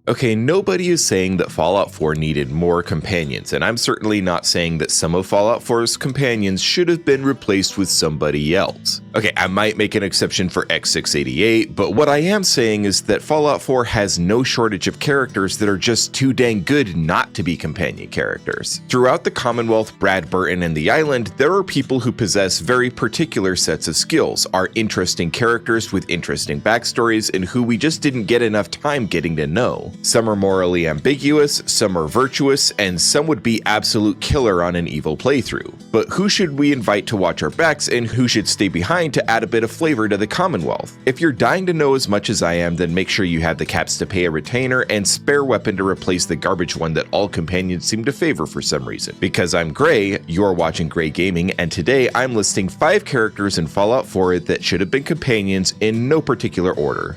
Okay, nobody is saying that Fallout 4 needed more companions, and I'm certainly not saying that some of Fallout 4's companions should have been replaced with somebody else. Okay, I might make an exception for X688, but what I am saying is that Fallout 4 has no shortage of characters that are just too dang good not to be companion characters. Throughout the Commonwealth, Brad Burton, and the island, there are people who possess very particular sets of skills, are interesting characters with interesting backstories, and who we just didn't get enough time getting to know. Some are morally ambiguous, some are virtuous, and some would be absolute killer on an evil playthrough. But who should we invite to watch our backs, and who should stay behind to add a bit of flavor to the Commonwealth? If you're dying to know as much as I am, then make sure you have the caps to pay a retainer and spare weapon to replace the garbage one that all companions seem to favor for some reason. Because I'm Gray, you're watching Gray Gaming, and today I'm listing 5 characters in Fallout 4 that should have been companions in no particular order.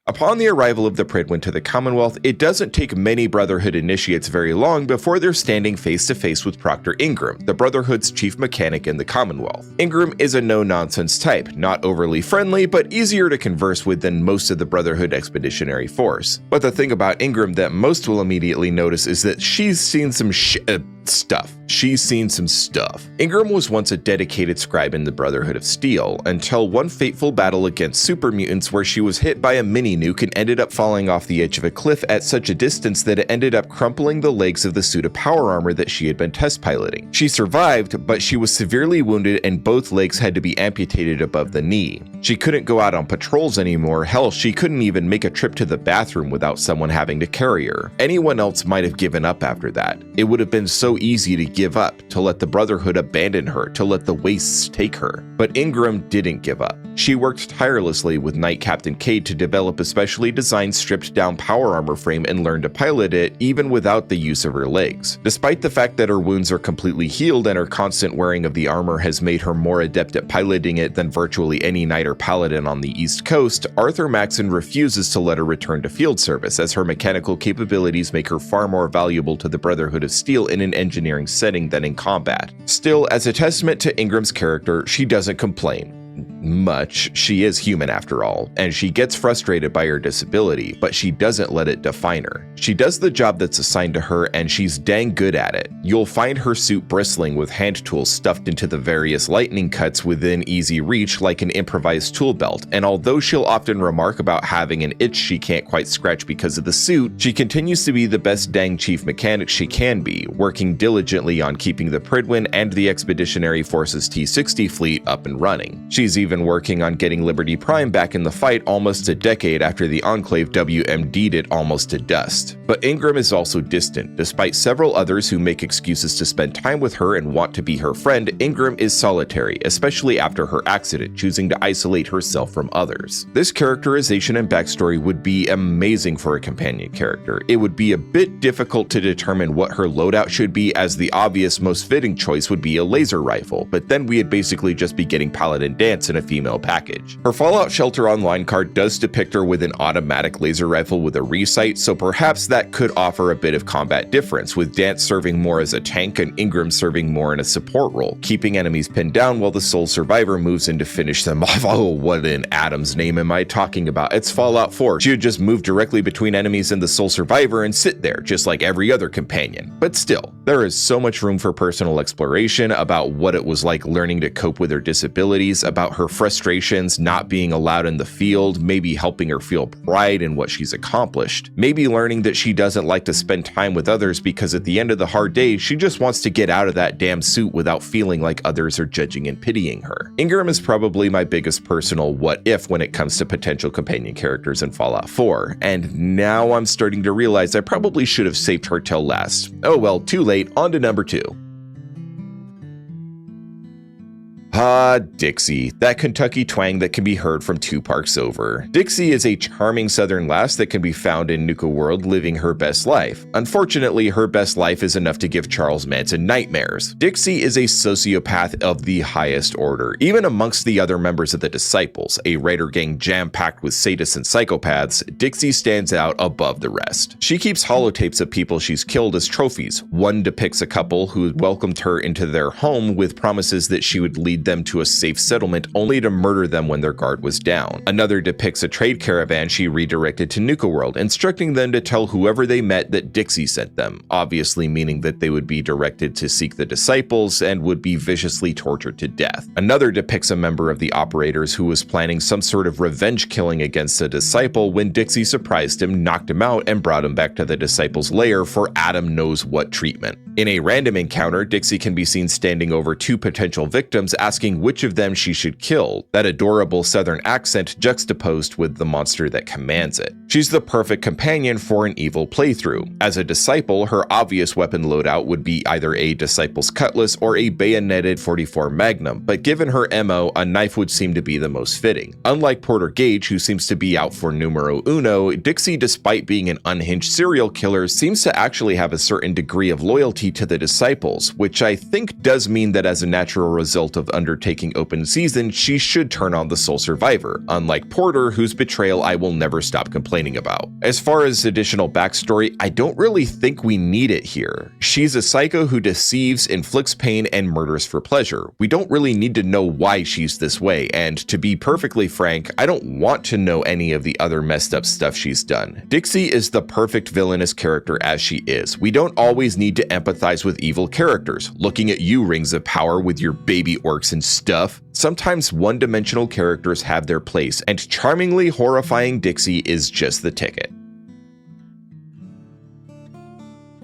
Upon the arrival of the Prydwen to the Commonwealth, it doesn't take many Brotherhood initiates very long before they're standing face to face with Proctor Ingram, the Brotherhood's chief mechanic in the Commonwealth. Ingram is a no-nonsense type, not overly friendly, but easier to converse with than most of the Brotherhood expeditionary force. But the thing about Ingram that most will immediately notice is that she's seen some stuff. She's seen some stuff. Ingram was once a dedicated scribe in the Brotherhood of Steel, until one fateful battle against super mutants where she was hit by a mini-nuke and ended up falling off the edge of a cliff at such a distance that it ended up crumpling the legs of the suit of power armor that she had been test piloting. She survived, but she was severely wounded and both legs had to be amputated above the knee. She couldn't go out on patrols anymore, hell, she couldn't even make a trip to the bathroom without someone having to carry her. Anyone else might have given up after that. It would have been so easy to give up, to let the Brotherhood abandon her, to let the wastes take her. But Ingram didn't give up. She worked tirelessly with Knight Captain Cade to develop a specially designed stripped-down power armor frame and learn to pilot it even without the use of her legs. Despite the fact that her wounds are completely healed and her constant wearing of the armor has made her more adept at piloting it than virtually any knight or paladin on the East Coast, Arthur Maxson refuses to let her return to field service, as her mechanical capabilities make her far more valuable to the Brotherhood of Steel in an engineering setting than in combat. Still, as a testament to Ingram's character, she doesn't complain much. She is human after all, and she gets frustrated by her disability, but she doesn't let it define her. She does the job that's assigned to her, and she's dang good at it. You'll find her suit bristling with hand tools stuffed into the various lightning cuts within easy reach like an improvised tool belt, and although she'll often remark about having an itch she can't quite scratch because of the suit, she continues to be the best dang chief mechanic she can be, working diligently on keeping the Prydwen and the Expeditionary Force's T-60 fleet up and running. She's even working on getting Liberty Prime back in the fight almost a decade after the Enclave WMD'd it almost to dust. But Ingram is also distant. Despite several others who make excuses to spend time with her and want to be her friend, Ingram is solitary, especially after her accident, choosing to isolate herself from others. This characterization and backstory would be amazing for a companion character. It would be a bit difficult to determine what her loadout should be, as the obvious most fitting choice would be a laser rifle, but then we'd basically just be getting Paladin Dance in a female package. Her Fallout Shelter Online card does depict her with an automatic laser rifle with a resight, so perhaps that could offer a bit of combat difference, with Dance serving more as a tank and Ingram serving more in a support role, keeping enemies pinned down while the sole survivor moves in to finish them off. Oh, what in Adam's name am I talking about? It's Fallout 4. She would just move directly between enemies and the sole survivor and sit there, just like every other companion. But still, there is so much room for personal exploration about what it was like learning to cope with her disabilities, about her frustrations not being allowed in the field, maybe helping her feel pride in what she's accomplished, maybe learning that she doesn't like to spend time with others because at the end of the hard day, she just wants to get out of that damn suit without feeling like others are judging and pitying her. Ingram is probably my biggest personal what if when it comes to potential companion characters in Fallout 4, and now I'm starting to realize I probably should have saved her till last. Oh well, too late, on to number 2. Ah, Dixie, that Kentucky twang that can be heard from 2 parks over. Dixie is a charming southern lass that can be found in Nuka World living her best life. Unfortunately, her best life is enough to give Charles Manson nightmares. Dixie is a sociopath of the highest order. Even amongst the other members of the Disciples, a raider gang jam-packed with sadists and psychopaths, Dixie stands out above the rest. She keeps holotapes of people she's killed as trophies. One depicts a couple who welcomed her into their home with promises that she would lead them to a safe settlement only to murder them when their guard was down. Another depicts a trade caravan she redirected to Nuka World, instructing them to tell whoever they met that Dixie sent them, obviously meaning that they would be directed to seek the Disciples and would be viciously tortured to death. Another depicts a member of the operators who was planning some sort of revenge killing against a disciple when Dixie surprised him, knocked him out, and brought him back to the Disciples' lair for Adam knows what treatment. In a random encounter, Dixie can be seen standing over 2 potential victims asking which of them she should kill, that adorable southern accent juxtaposed with the monster that commands it. She's the perfect companion for an evil playthrough. As a disciple, her obvious weapon loadout would be either a disciple's cutlass or a bayoneted .44 Magnum, but given her MO, a knife would seem to be the most fitting. Unlike Porter Gage, who seems to be out for numero uno, Dixie, despite being an unhinged serial killer, seems to actually have a certain degree of loyalty to the Disciples, which I think does mean that as a natural result of undertaking open season, she should turn on the sole survivor, unlike Porter, whose betrayal I will never stop complaining about. As far as additional backstory, I don't really think we need it here. She's a psycho who deceives, inflicts pain, and murders for pleasure. We don't really need to know why she's this way, and to be perfectly frank, I don't want to know any of the other messed up stuff she's done. Dixie is the perfect villainous character as she is. We don't always need to empathize with evil characters. Looking at you, Rings of Power, with your baby orcs and stuff. Sometimes one-dimensional characters have their place, and charmingly horrifying Dixie is just the ticket.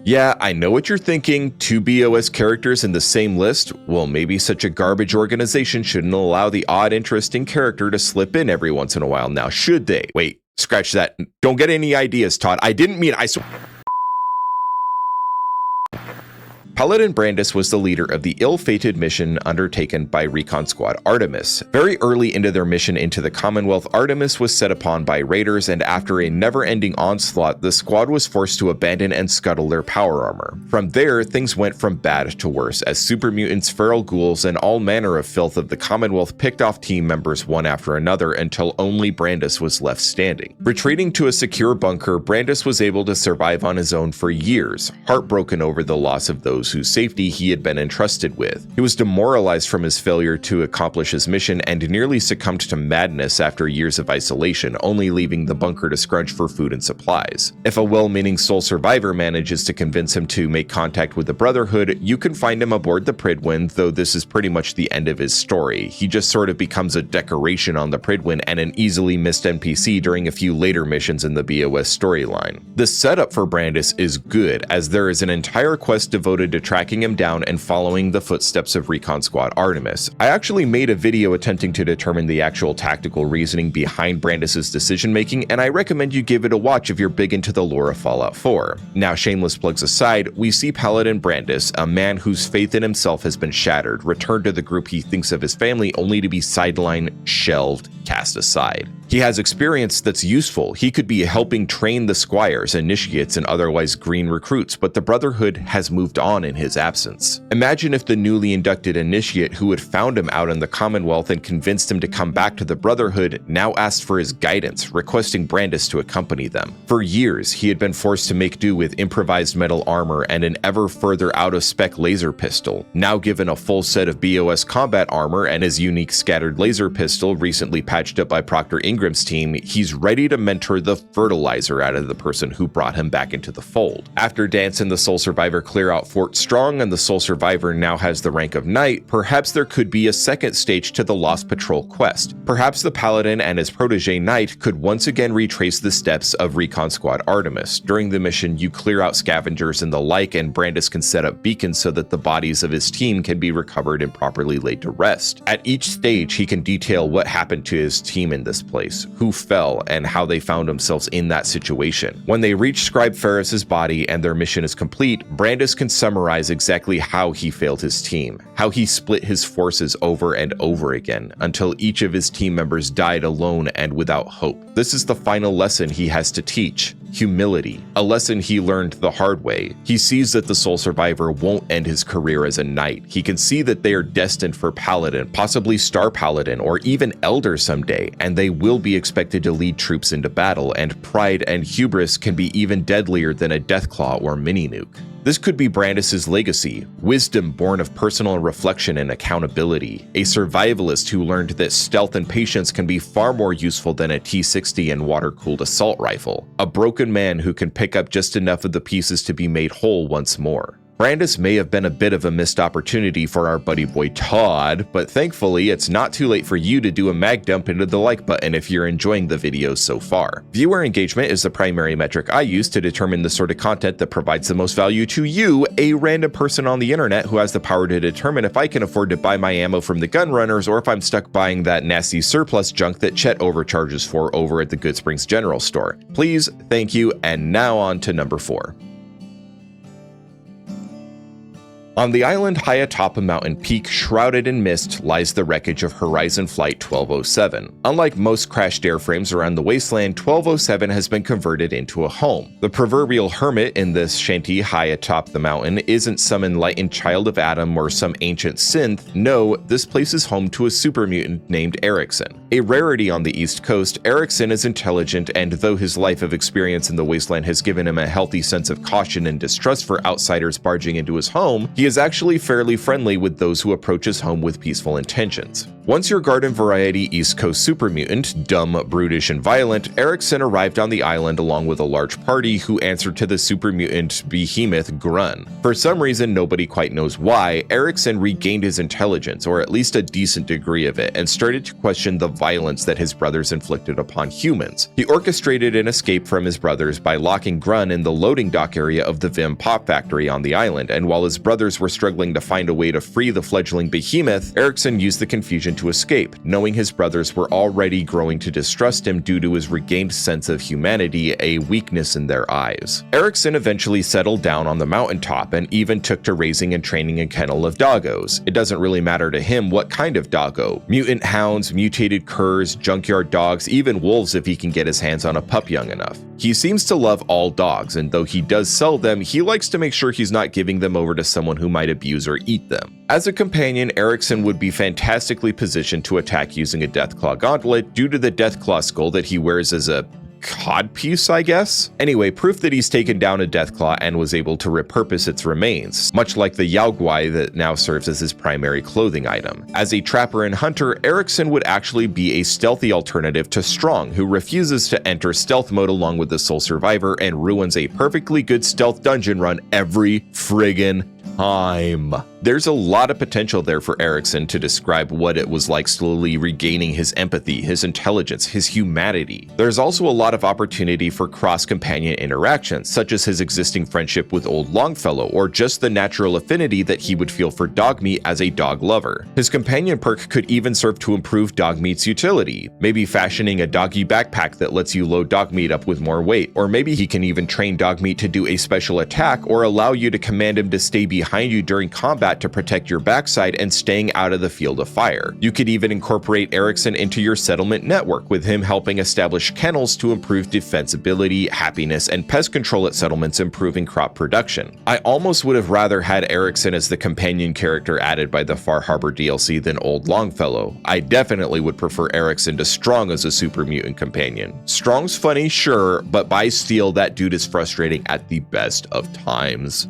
Yeah, I know what you're thinking, 2 BOS characters in the same list? Well, maybe such a garbage organization shouldn't allow the odd, interesting character to slip in every once in a while now, should they? Wait, scratch that. Don't get any ideas, Todd. I didn't mean Paladin Brandice was the leader of the ill-fated mission undertaken by Recon Squad Artemis. Very early into their mission into the Commonwealth, Artemis was set upon by raiders, and after a never-ending onslaught, the squad was forced to abandon and scuttle their power armor. From there, things went from bad to worse, as super mutants, feral ghouls, and all manner of filth of the Commonwealth picked off team members one after another until only Brandice was left standing. Retreating to a secure bunker, Brandice was able to survive on his own for years, heartbroken over the loss of those whose safety he had been entrusted with. He was demoralized from his failure to accomplish his mission and nearly succumbed to madness after years of isolation, only leaving the bunker to scrunch for food and supplies. If a well-meaning sole survivor manages to convince him to make contact with the Brotherhood, you can find him aboard the Prydwen, though this is pretty much the end of his story. He just sort of becomes a decoration on the Prydwen and an easily missed NPC during a few later missions in the BOS storyline. The setup for Brandice is good, as there is an entire quest devoted to tracking him down and following the footsteps of Recon Squad Artemis. I actually made a video attempting to determine the actual tactical reasoning behind Brandice's decision-making, and I recommend you give it a watch if you're big into the lore of Fallout 4. Now, shameless plugs aside, we see Paladin Brandice, a man whose faith in himself has been shattered, return to the group he thinks of his family only to be sidelined, shelved, cast aside. He has experience that's useful. He could be helping train the squires, initiates, and otherwise green recruits, but the Brotherhood has moved on in his absence. Imagine if the newly inducted initiate who had found him out in the Commonwealth and convinced him to come back to the Brotherhood now asked for his guidance, requesting Brandice to accompany them. For years, he had been forced to make do with improvised metal armor and an ever further out-of-spec laser pistol. Now given a full set of BOS combat armor and his unique scattered laser pistol recently patched up by Proctor Ingram's team, he's ready to mentor the fertilizer out of the person who brought him back into the fold. After Dance and the Sole Survivor clear out Fort Strong and the Sole Survivor now has the rank of Knight, perhaps there could be a second stage to the Lost Patrol quest. Perhaps the Paladin and his protege Knight could once again retrace the steps of Recon Squad Artemis. During the mission, you clear out scavengers and the like, and Brandice can set up beacons so that the bodies of his team can be recovered and properly laid to rest. At each stage, he can detail what happened to his team in this place, who fell, and how they found themselves in that situation. When they reach Scribe Ferris's body and their mission is complete, Brandice can summarize summarize exactly how he failed his team, how he split his forces over and over again until each of his team members died alone and without hope. This is the final lesson he has to teach: humility, a lesson he learned the hard way. He sees that the sole survivor won't end his career as a knight. He can see that they are destined for paladin, possibly star paladin, or even elder someday, and they will be expected to lead troops into battle, and pride and hubris can be even deadlier than a deathclaw or mini-nuke. This could be Brandice's legacy, wisdom born of personal reflection and accountability, a survivalist who learned that stealth and patience can be far more useful than a T-60 and water-cooled assault rifle, a broken man who can pick up just enough of the pieces to be made whole once more. Brandice may have been a bit of a missed opportunity for our buddy boy Todd, but thankfully it's not too late for you to do a mag dump into the like button if you're enjoying the videos so far. Viewer engagement is the primary metric I use to determine the sort of content that provides the most value to you, a random person on the internet who has the power to determine if I can afford to buy my ammo from the gun runners or if I'm stuck buying that nasty surplus junk that Chet overcharges for over at the Good Springs General Store. Please, thank you, and now on to number 4. On the island high atop a mountain peak shrouded in mist lies the wreckage of Horizon Flight 1207. Unlike most crashed airframes around the wasteland, 1207 has been converted into a home. The proverbial hermit in this shanty high atop the mountain isn't some enlightened child of Adam or some ancient synth. No, this place is home to a super mutant named Erikson. A rarity on the East Coast, Erikson is intelligent, and though his life of experience in the wasteland has given him a healthy sense of caution and distrust for outsiders barging into his home, he is actually fairly friendly with those who approach his home with peaceful intentions. Once your garden variety East Coast super mutant, dumb, brutish, and violent, Erikson arrived on the island along with a large party who answered to the super mutant behemoth Grun. For some reason nobody quite knows why, Erikson regained his intelligence, or at least a decent degree of it, and started to question the violence that his brothers inflicted upon humans. He orchestrated an escape from his brothers by locking Grun in the loading dock area of the Vim Pop factory on the island, and while his brothers were struggling to find a way to free the fledgling behemoth, Erikson used the confusion to escape, knowing his brothers were already growing to distrust him due to his regained sense of humanity, a weakness in their eyes. Erikson eventually settled down on the mountaintop and even took to raising and training a kennel of doggos. It doesn't really matter to him what kind of doggo. Mutant hounds, mutated curs, junkyard dogs, even wolves if he can get his hands on a pup young enough. He seems to love all dogs, and though he does sell them, he likes to make sure he's not giving them over to someone who might abuse or eat them. As a companion, Erikson would be fantastically positioned to attack using a Deathclaw gauntlet due to the Deathclaw skull that he wears as a codpiece, I guess? Anyway, proof that he's taken down a Deathclaw and was able to repurpose its remains, much like the Yaoguai that now serves as his primary clothing item. As a trapper and hunter, Erikson would actually be a stealthy alternative to Strong, who refuses to enter stealth mode along with the sole survivor and ruins a perfectly good stealth dungeon run every friggin' time. There's a lot of potential there for Erikson to describe what it was like slowly regaining his empathy, his intelligence, his humanity. There's also a lot of opportunity for cross-companion interactions, such as his existing friendship with Old Longfellow, or just the natural affinity that he would feel for Dogmeat as a dog lover. His companion perk could even serve to improve Dogmeat's utility, maybe fashioning a doggy backpack that lets you load Dogmeat up with more weight, or maybe he can even train Dogmeat to do a special attack or allow you to command him to stay behind you during combat to protect your backside and staying out of the field of fire. You could even incorporate Erikson into your settlement network, with him helping establish kennels to improve defensibility, happiness, and pest control at settlements, improving crop production. I almost would have rather had Erikson as the companion character added by the Far Harbor DLC than Old Longfellow. I definitely would prefer Erikson to Strong as a super mutant companion. Strong's funny, sure, but by Steel, that dude is frustrating at the best of times.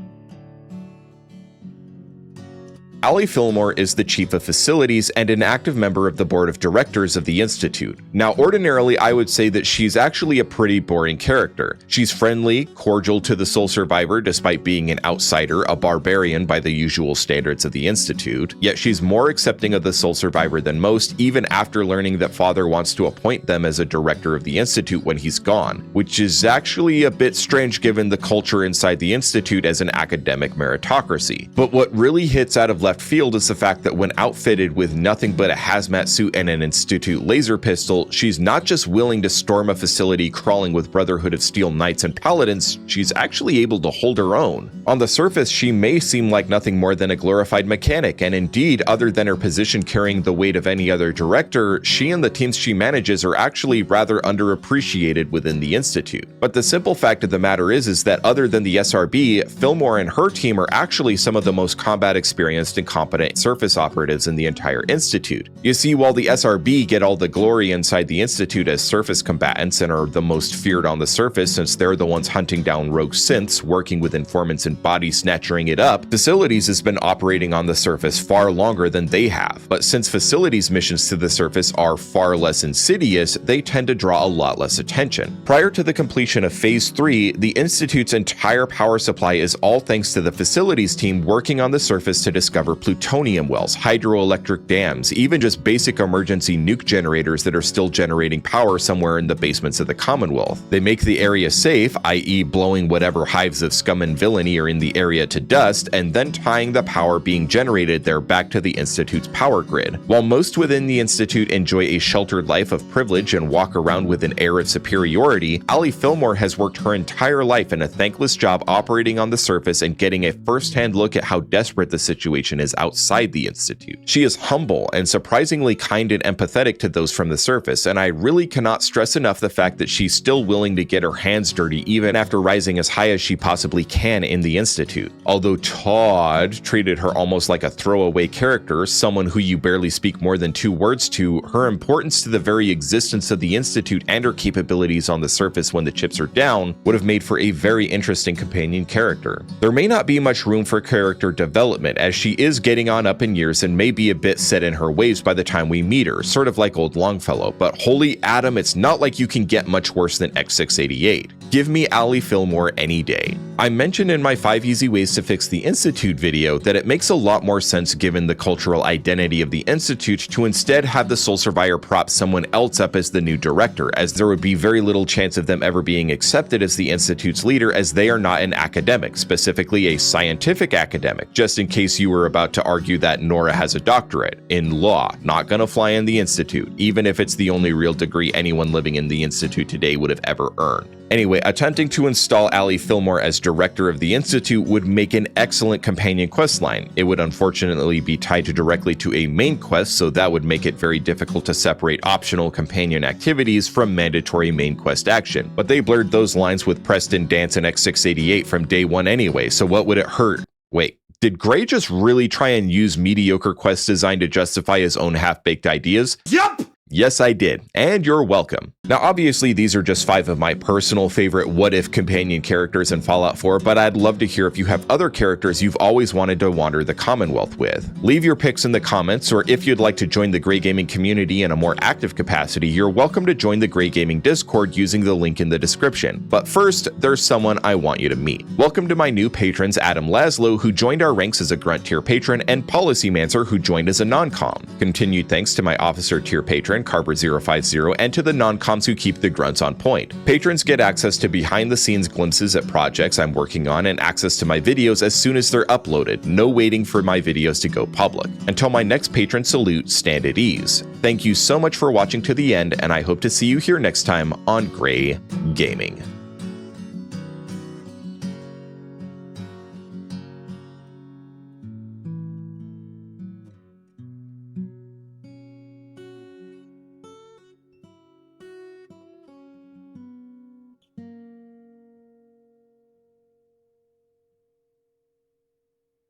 Alli Fillmore is the Chief of Facilities and an active member of the Board of Directors of the Institute. Now, ordinarily, I would say that she's actually a pretty boring character. She's friendly, cordial to the sole survivor despite being an outsider, a barbarian by the usual standards of the Institute, yet she's more accepting of the sole survivor than most, even after learning that Father wants to appoint them as a director of the Institute when he's gone, which is actually a bit strange given the culture inside the Institute as an academic meritocracy. But what really hits out of left field is the fact that when outfitted with nothing but a hazmat suit and an Institute laser pistol, she's not just willing to storm a facility crawling with Brotherhood of Steel knights and paladins, she's actually able to hold her own. On the surface, she may seem like nothing more than a glorified mechanic, and indeed, other than her position carrying the weight of any other director, she and the teams she manages are actually rather underappreciated within the Institute. But the simple fact of the matter is that other than the SRB, Fillmore and her team are actually some of the most combat experienced and competent surface operatives in the entire Institute. You see, while the SRB get all the glory inside the Institute as surface combatants and are the most feared on the surface since they're the ones hunting down rogue synths, working with informants and body snatchering it up, Facilities has been operating on the surface far longer than they have. But since Facilities missions to the surface are far less insidious, they tend to draw a lot less attention. Prior to the completion of Phase 3, the Institute's entire power supply is all thanks to the Facilities team working on the surface to discover plutonium wells, hydroelectric dams, even just basic emergency nuke generators that are still generating power somewhere in the basements of the Commonwealth. They make the area safe, i.e. blowing whatever hives of scum and villainy are in the area to dust, and then tying the power being generated there back to the Institute's power grid. While most within the Institute enjoy a sheltered life of privilege and walk around with an air of superiority, Alli Fillmore has worked her entire life in a thankless job operating on the surface and getting a first-hand look at how desperate the situation is outside the Institute. She is humble and surprisingly kind and empathetic to those from the surface, and I really cannot stress enough the fact that she's still willing to get her hands dirty even after rising as high as she possibly can in the Institute. Although Todd treated her almost like a throwaway character, someone who you barely speak more than 2 words to, her importance to the very existence of the Institute and her capabilities on the surface when the chips are down would have made for a very interesting companion character. There may not be much room for character development, as she is getting on up in years and may be a bit set in her ways by the time we meet her, sort of like old Longfellow, but holy Adam, it's not like you can get much worse than X688. Give me Alli Fillmore any day. I mentioned in my 5 easy ways to fix the Institute video that it makes a lot more sense given the cultural identity of the Institute to instead have the Soul Survivor prop someone else up as the new director, as there would be very little chance of them ever being accepted as the Institute's leader, as they are not an academic, specifically a scientific academic, just in case you were about to argue that Nora has a doctorate in law. Not gonna fly in the Institute, even if it's the only real degree anyone living in the Institute today would have ever earned. Anyway, attempting to install Alli Fillmore as director of the Institute would make an excellent companion questline. It would unfortunately be tied directly to a main quest, so that would make it very difficult to separate optional companion activities from mandatory main quest action. But they blurred those lines with Preston Dance and X688 from day one anyway, so what would it hurt? Wait, did Gray just really try and use mediocre quest design to justify his own half-baked ideas? Yup! Yes, I did, and you're welcome. Now, obviously, these are just 5 of my personal favorite what-if companion characters in Fallout 4, but I'd love to hear if you have other characters you've always wanted to wander the Commonwealth with. Leave your picks in the comments, or if you'd like to join the Grey Gaming community in a more active capacity, you're welcome to join the Grey Gaming Discord using the link in the description. But first, there's someone I want you to meet. Welcome to my new patrons, Adam Laszlo, who joined our ranks as a Grunt tier patron, and Policymancer, who joined as a non-com. Continued thanks to my Officer tier patron, Carver050, and to the non-coms who keep the grunts on point. Patrons get access to behind-the-scenes glimpses at projects I'm working on and access to my videos as soon as they're uploaded. No waiting for my videos to go public. Until my next patron salute, stand at ease. Thank you so much for watching to the end, and I hope to see you here next time on Grey Gaming.